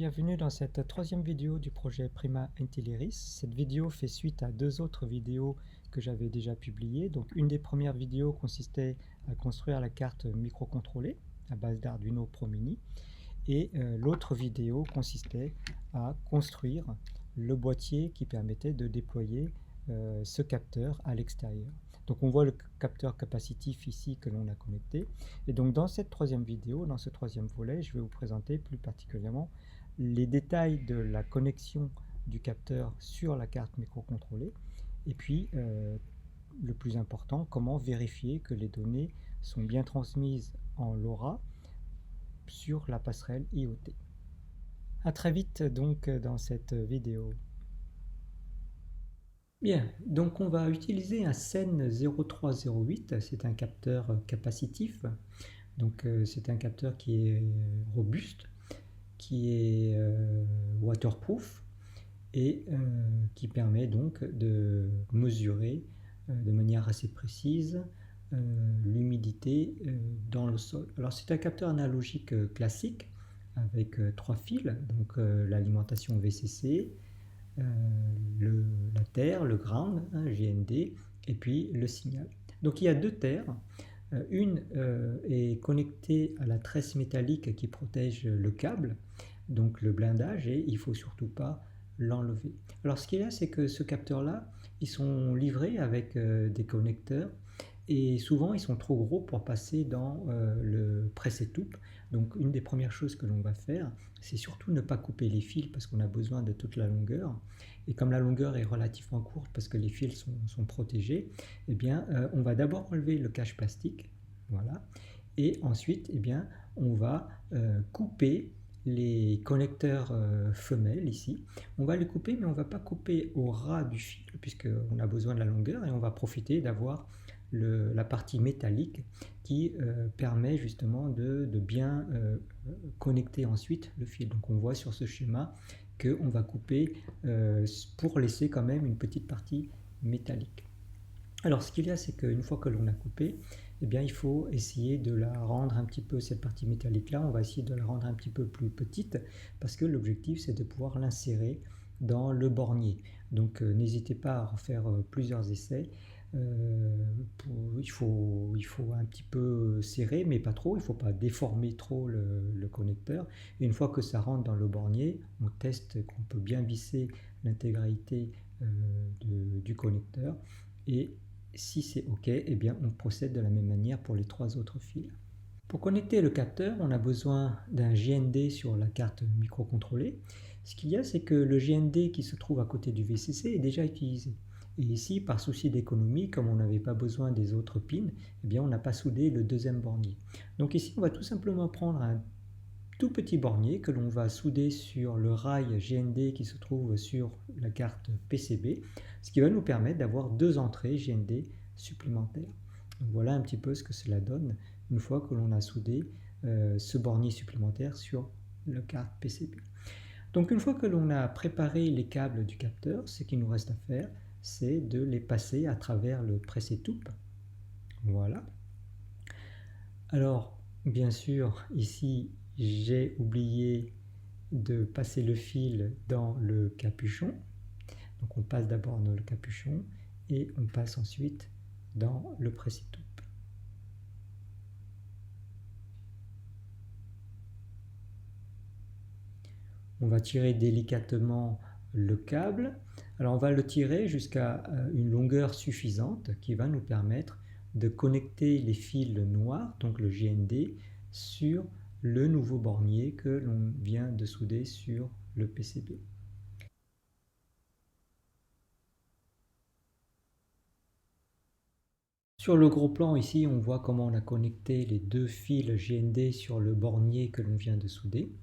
bienvenue dans cette troisième vidéo du projet Prima Intelliris. Cette vidéo fait suite à deux autres vidéos que j'avais déjà publiées. Donc une des premières vidéos consistait à construire la carte microcontrôlée à base d'Arduino Pro Mini et l'autre vidéo consistait à construire le boîtier qui permettait de déployer ce capteur à l'extérieur. Donc on voit le capteur capacitif ici que l'on a connecté. Et donc dans cette troisième vidéo, dans ce troisième volet, je vais vous présenter plus particulièrement les détails de la connexion du capteur sur la carte microcontrôlée. Et puis, le plus important, comment vérifier que les données sont bien transmises en LoRa sur la passerelle IoT. A très vite donc dans cette vidéo. Bien, donc on va utiliser un SEN 0308, c'est un capteur capacitif, donc c'est un capteur qui est robuste, qui est waterproof et qui permet donc de mesurer de manière assez précise l'humidité dans le sol. Alors c'est un capteur analogique classique avec trois fils, donc l'alimentation VCC, la terre, le ground, GND, et puis le signal. Donc il y a deux terres. Une est connectée à la tresse métallique qui protège le câble, donc le blindage, et il ne faut surtout pas l'enlever. Alors ce qu'il y a, c'est que ce capteur-là, ils sont livrés avec des connecteurs, et souvent ils sont trop gros pour passer dans le press et toupe. Donc une des premières choses que l'on va faire, c'est surtout ne pas couper les fils parce qu'on a besoin de toute la longueur. Et comme la longueur est relativement courte parce que les fils sont protégés, eh bien, on va d'abord enlever le cache plastique, voilà, et ensuite eh bien, on va couper les connecteurs femelles ici. On va les couper, mais on ne va pas couper au ras du fil puisqu'on a besoin de la longueur et on va profiter d'avoir la partie métallique qui permet justement de bien connecter ensuite le fil. Donc on voit sur ce schéma qu'on va couper pour laisser quand même une petite partie métallique. Alors ce qu'il y a, c'est qu'une fois que l'on a coupé, eh bien, il faut essayer de la rendre un petit peu, cette partie métallique là, on va essayer de la rendre un petit peu plus petite parce que l'objectif c'est de pouvoir l'insérer dans le bornier. Donc n'hésitez pas à refaire plusieurs essais. Il faut un petit peu serrer, mais pas trop, il ne faut pas déformer trop le connecteur. Et une fois que ça rentre dans le bornier, on teste qu'on peut bien visser l'intégralité du connecteur. Et si c'est OK, eh bien on procède de la même manière pour les trois autres fils. Pour connecter le capteur, on a besoin d'un GND sur la carte microcontrôlée. Ce qu'il y a, c'est que le GND qui se trouve à côté du VCC est déjà utilisé. Et ici, par souci d'économie, comme on n'avait pas besoin des autres pins, eh bien on n'a pas soudé le deuxième bornier. Donc ici, on va tout simplement prendre un tout petit bornier que l'on va souder sur le rail GND qui se trouve sur la carte PCB, ce qui va nous permettre d'avoir deux entrées GND supplémentaires. Donc voilà un petit peu ce que cela donne une fois que l'on a soudé ce bornier supplémentaire sur la carte PCB. Donc une fois que l'on a préparé les câbles du capteur, ce qu'il nous reste à faire, c'est de les passer à travers le press et toupe. Voilà. Alors, bien sûr, ici, j'ai oublié de passer le fil dans le capuchon. Donc on passe d'abord dans le capuchon et on passe ensuite dans le press et toupe. On va tirer délicatement le câble. Alors on va le tirer jusqu'à une longueur suffisante qui va nous permettre de connecter les fils noirs, donc le GND, sur le nouveau bornier que l'on vient de souder sur le PCB. Sur le gros plan ici, on voit comment on a connecté les deux fils GND sur le bornier que l'on vient de souder.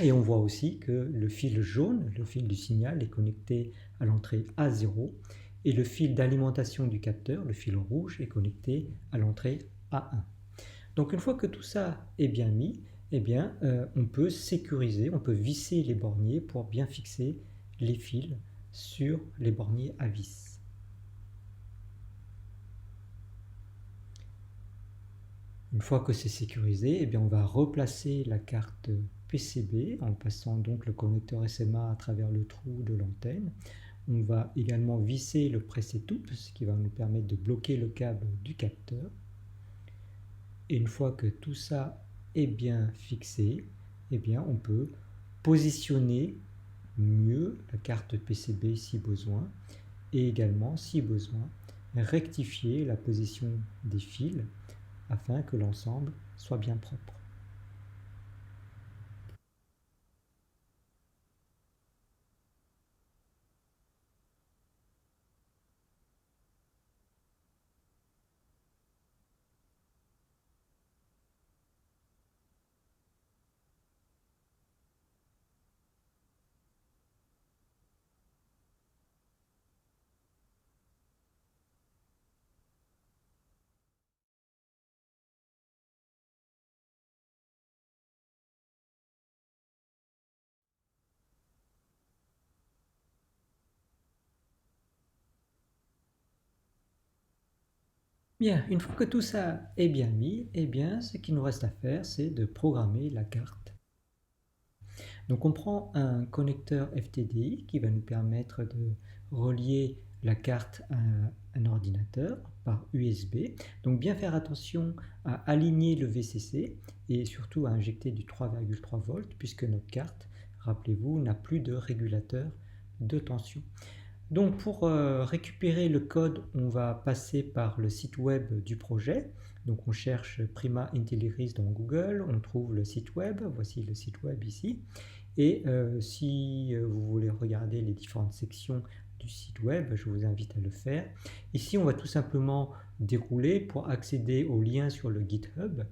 Et on voit aussi que le fil jaune, le fil du signal, est connecté à l'entrée A0 et le fil d'alimentation du capteur, le fil rouge, est connecté à l'entrée A1. Donc une fois que tout ça est bien mis, eh bien, on peut sécuriser, on peut visser les borniers pour bien fixer les fils sur les borniers à vis. Une fois que c'est sécurisé, eh bien, on va replacer la carte PCB en passant donc le connecteur SMA à travers le trou de l'antenne. On va également visser le press-et-tout, ce qui va nous permettre de bloquer le câble du capteur. Et une fois que tout ça est bien fixé, eh bien on peut positionner mieux la carte PCB si besoin, et également, si besoin, rectifier la position des fils afin que l'ensemble soit bien propre. Bien, une fois que tout ça est bien mis, eh bien, ce qu'il nous reste à faire, c'est de programmer la carte. Donc on prend un connecteur FTDI qui va nous permettre de relier la carte à un ordinateur par USB. Donc bien faire attention à aligner le VCC et surtout à injecter du 3,3 volts puisque notre carte, rappelez-vous, n'a plus de régulateur de tension. Donc pour récupérer le code, on va passer par le site web du projet. Donc on cherche Prima Intelliris dans Google, on trouve le site web, voici le site web ici. Et si vous voulez regarder les différentes sections du site web, je vous invite à le faire. Ici, on va tout simplement dérouler pour accéder au lien sur le GitHub.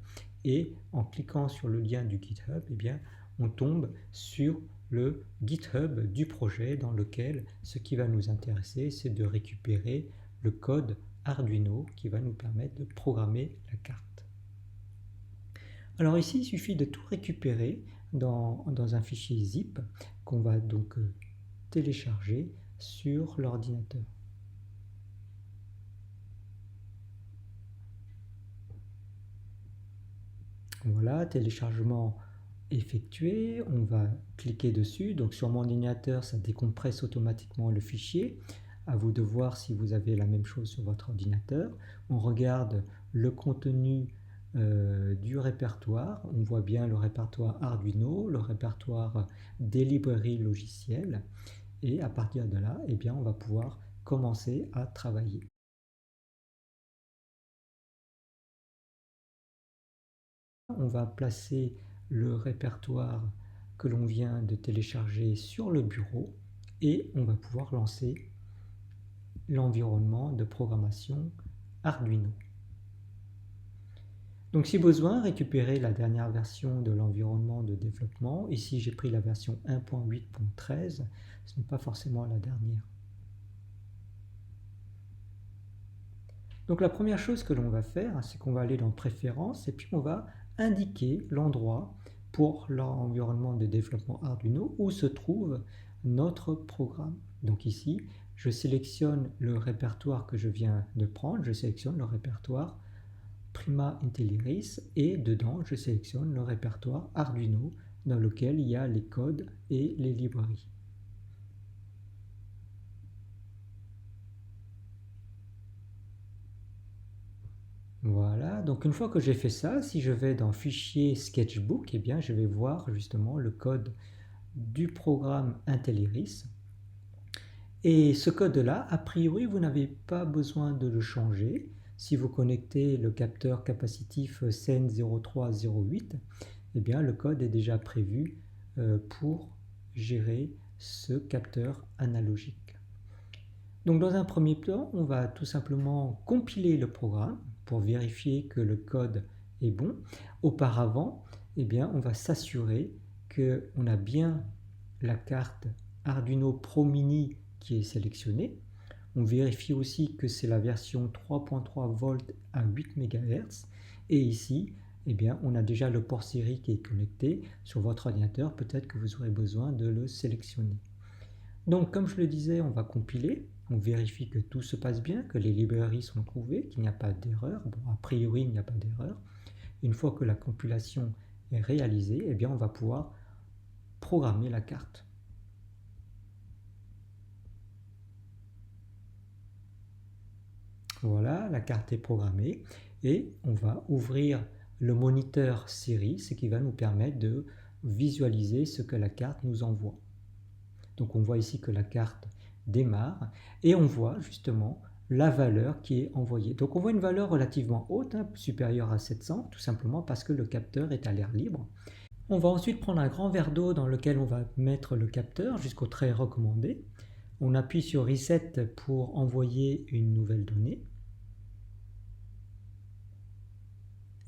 Et en cliquant sur le lien du GitHub, eh bien, on tombe sur le GitHub du projet dans lequel ce qui va nous intéresser, c'est de récupérer le code Arduino qui va nous permettre de programmer la carte. Alors ici, il suffit de tout récupérer dans un fichier zip qu'on va donc télécharger sur l'ordinateur. Voilà, téléchargement effectué, on va cliquer dessus. Donc sur mon ordinateur, ça décompresse automatiquement le fichier. À vous de voir si vous avez la même chose sur votre ordinateur. On regarde le contenu du répertoire. On voit bien le répertoire Arduino, le répertoire des librairies logicielles. Et à partir de là, eh bien, on va pouvoir commencer à travailler. On va placer le répertoire que l'on vient de télécharger sur le bureau et on va pouvoir lancer l'environnement de programmation Arduino. Donc si besoin, récupérer la dernière version de l'environnement de développement. Ici, j'ai pris la version 1.8.13, ce n'est pas forcément la dernière. Donc la première chose que l'on va faire, c'est qu'on va aller dans Préférences et puis on va indiquer l'endroit pour l'environnement de développement Arduino où se trouve notre programme. Donc ici, je sélectionne le répertoire que je viens de prendre, je sélectionne le répertoire Prima Intelliris et dedans, je sélectionne le répertoire Arduino dans lequel il y a les codes et les librairies. Voilà, donc une fois que j'ai fait ça, si je vais dans Fichier Sketchbook, eh bien, je vais voir justement le code du programme Intelliris. Et ce code-là, a priori, vous n'avez pas besoin de le changer. Si vous connectez le capteur capacitif CEN0308, eh bien, le code est déjà prévu pour gérer ce capteur analogique. Donc dans un premier temps, on va tout simplement compiler le programme pour vérifier que le code est bon. Auparavant, eh bien, on va s'assurer qu'on a bien la carte Arduino Pro Mini qui est sélectionnée. On vérifie aussi que c'est la version 3.3 volts à 8 MHz. Et ici, eh bien, on a déjà le port série qui est connecté sur votre ordinateur. Peut-être que vous aurez besoin de le sélectionner. Donc, comme je le disais, on va compiler. On vérifie que tout se passe bien, que les librairies sont trouvées, qu'il n'y a pas d'erreur. Bon, a priori, il n'y a pas d'erreur. Une fois que la compilation est réalisée, eh bien, on va pouvoir programmer la carte. Voilà, la carte est programmée et on va ouvrir le moniteur série, ce qui va nous permettre de visualiser ce que la carte nous envoie. Donc on voit ici que la carte démarre et on voit justement la valeur qui est envoyée. Donc on voit une valeur relativement haute, supérieure à 700, tout simplement parce que le capteur est à l'air libre. On va ensuite prendre un grand verre d'eau dans lequel on va mettre le capteur jusqu'au trait recommandé. On appuie sur Reset pour envoyer une nouvelle donnée.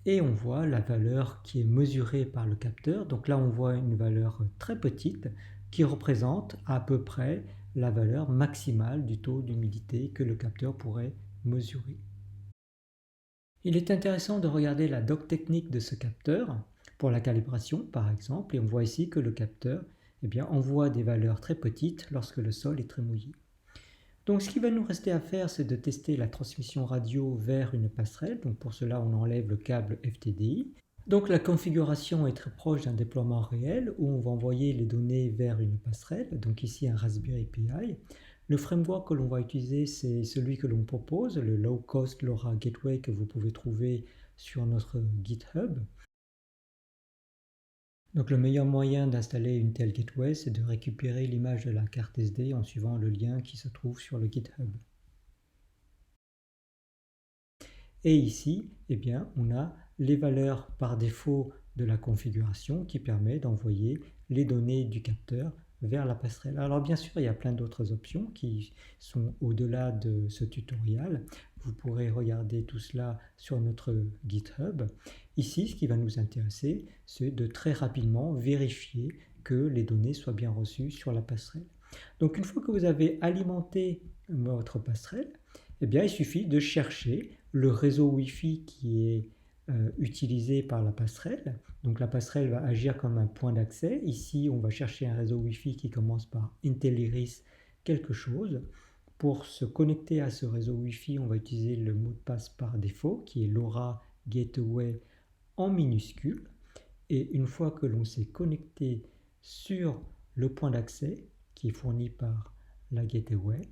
Et on voit la valeur qui est mesurée par le capteur. Donc là, on voit une valeur très petite qui représente à peu près la valeur maximale du taux d'humidité que le capteur pourrait mesurer. Il est intéressant de regarder la doc technique de ce capteur pour la calibration, par exemple, et on voit ici que le capteur envoie des valeurs très petites lorsque le sol est très mouillé. Donc ce qui va nous rester à faire, c'est de tester la transmission radio vers une passerelle. Donc pour cela, on enlève le câble FTDI. Donc la configuration est très proche d'un déploiement réel où on va envoyer les données vers une passerelle. Donc ici un Raspberry Pi. Le framework que l'on va utiliser, c'est celui que l'on propose, le Low Cost LoRa Gateway que vous pouvez trouver sur notre GitHub. Donc le meilleur moyen d'installer une telle gateway, c'est de récupérer l'image de la carte SD en suivant le lien qui se trouve sur le GitHub. Et ici, on a les valeurs par défaut de la configuration qui permet d'envoyer les données du capteur vers la passerelle. Alors bien sûr, il y a plein d'autres options qui sont au-delà de ce tutoriel. Vous pourrez regarder tout cela sur notre GitHub. Ici, ce qui va nous intéresser, c'est de très rapidement vérifier que les données soient bien reçues sur la passerelle. Donc une fois que vous avez alimenté votre passerelle, il suffit de chercher le réseau Wi-Fi qui est utilisé par la passerelle. Donc la passerelle va agir comme un point d'accès. Ici, on va chercher un réseau Wi-Fi qui commence par Intelliris quelque chose. Pour se connecter à ce réseau Wi-Fi, on va utiliser le mot de passe par défaut qui est LoRa Gateway en minuscule. Et une fois que l'on s'est connecté sur le point d'accès qui est fourni par la Gateway,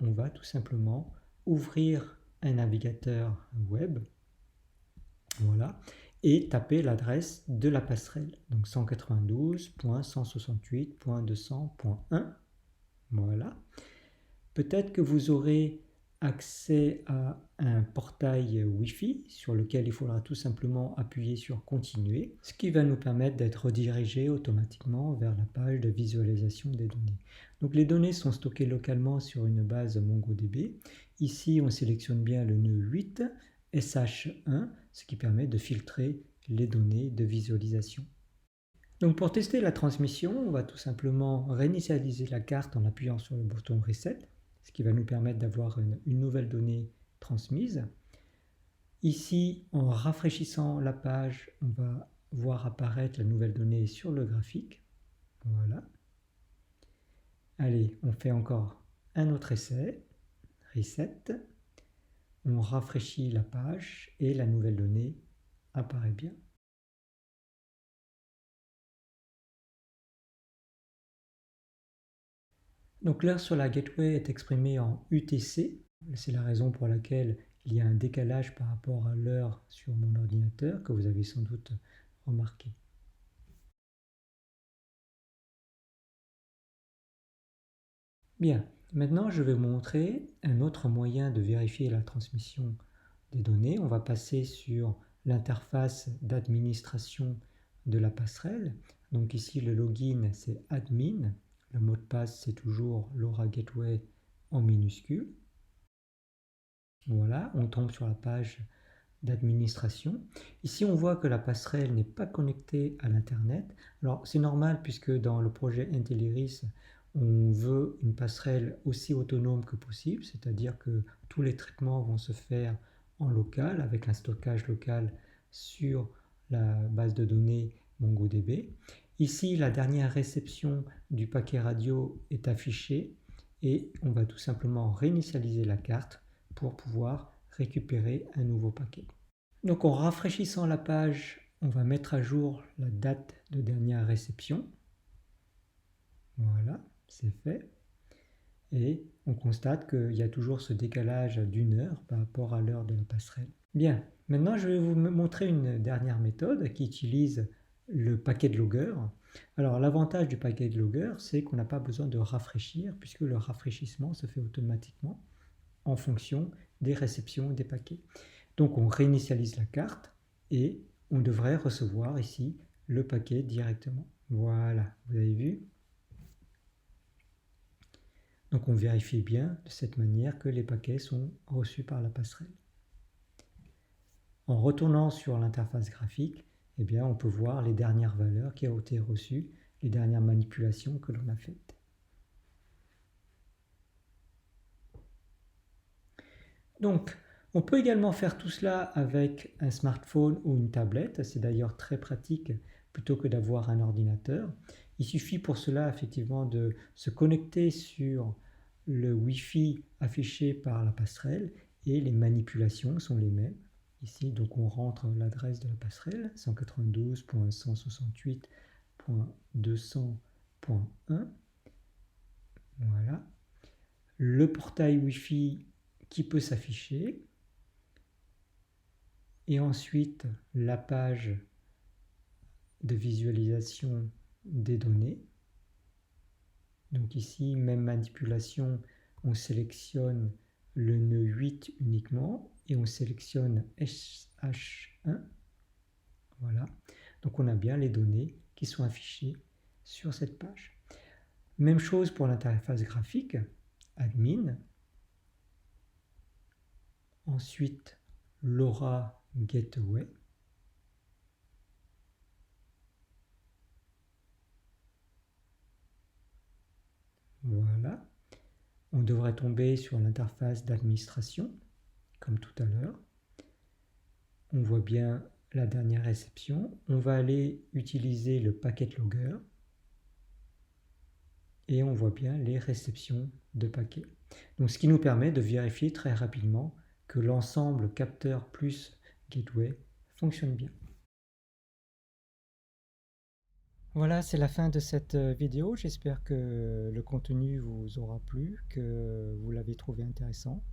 on va tout simplement ouvrir un navigateur web, voilà, et taper l'adresse de la passerelle, donc 192.168.200.1, voilà. Peut-être que vous aurez accès à un portail Wi-Fi sur lequel il faudra tout simplement appuyer sur Continuer, ce qui va nous permettre d'être redirigé automatiquement vers la page de visualisation des données. Donc les données sont stockées localement sur une base MongoDB. Ici, on sélectionne bien le nœud 8, SH1, ce qui permet de filtrer les données de visualisation. Donc pour tester la transmission, on va tout simplement réinitialiser la carte en appuyant sur le bouton Reset, ce qui va nous permettre d'avoir une nouvelle donnée transmise. Ici, en rafraîchissant la page, on va voir apparaître la nouvelle donnée sur le graphique. Voilà. Allez, on fait encore un autre essai. Reset. On rafraîchit la page et la nouvelle donnée apparaît bien. Donc l'heure sur la gateway est exprimée en UTC. C'est la raison pour laquelle il y a un décalage par rapport à l'heure sur mon ordinateur que vous avez sans doute remarqué. Bien, maintenant je vais vous montrer un autre moyen de vérifier la transmission des données. On va passer sur l'interface d'administration de la passerelle. Donc ici le login c'est admin. Le mot de passe, c'est toujours LoRa Gateway en minuscule. Voilà, on tombe sur la page d'administration. Ici, on voit que la passerelle n'est pas connectée à l'Internet. Alors, c'est normal puisque dans le projet Intelliris, on veut une passerelle aussi autonome que possible, c'est-à-dire que tous les traitements vont se faire en local, avec un stockage local sur la base de données MongoDB. Ici, la dernière réception du paquet radio est affichée et on va tout simplement réinitialiser la carte pour pouvoir récupérer un nouveau paquet. Donc en rafraîchissant la page, on va mettre à jour la date de dernière réception. Voilà, c'est fait. Et on constate qu'il y a toujours ce décalage d'1 heure par rapport à l'heure de la passerelle. Bien, maintenant je vais vous montrer une dernière méthode qui utilise le packet logger. Alors l'avantage du packet logger, c'est qu'on n'a pas besoin de rafraîchir puisque le rafraîchissement se fait automatiquement en fonction des réceptions des paquets. Donc on réinitialise la carte et on devrait recevoir ici le paquet directement. Voilà, vous avez vu? Donc on vérifie bien de cette manière que les paquets sont reçus par la passerelle. En retournant sur l'interface graphique, eh bien, on peut voir les dernières valeurs qui ont été reçues, les dernières manipulations que l'on a faites. Donc, on peut également faire tout cela avec un smartphone ou une tablette. C'est d'ailleurs très pratique plutôt que d'avoir un ordinateur. Il suffit pour cela effectivement de se connecter sur le Wi-Fi affiché par la passerelle et les manipulations sont les mêmes. Ici, donc on rentre l'adresse de la passerelle 192.168.200.1. Voilà. Le portail Wi-Fi qui peut s'afficher. Et ensuite, la page de visualisation des données. Donc ici, même manipulation, on sélectionne le nœud 8 uniquement et on sélectionne SH1. Voilà. Donc on a bien les données qui sont affichées sur cette page. Même chose pour l'interface graphique, admin. Ensuite, LoRa Gateway. Voilà. On devrait tomber sur l'interface d'administration, comme tout à l'heure. On voit bien la dernière réception. On va aller utiliser le packet logger. Et on voit bien les réceptions de paquets. Donc, ce qui nous permet de vérifier très rapidement que l'ensemble capteur plus gateway fonctionne bien. Voilà, c'est la fin de cette vidéo. J'espère que le contenu vous aura plu, que vous l'avez trouvé intéressant.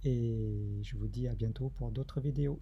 Et je vous dis à bientôt pour d'autres vidéos.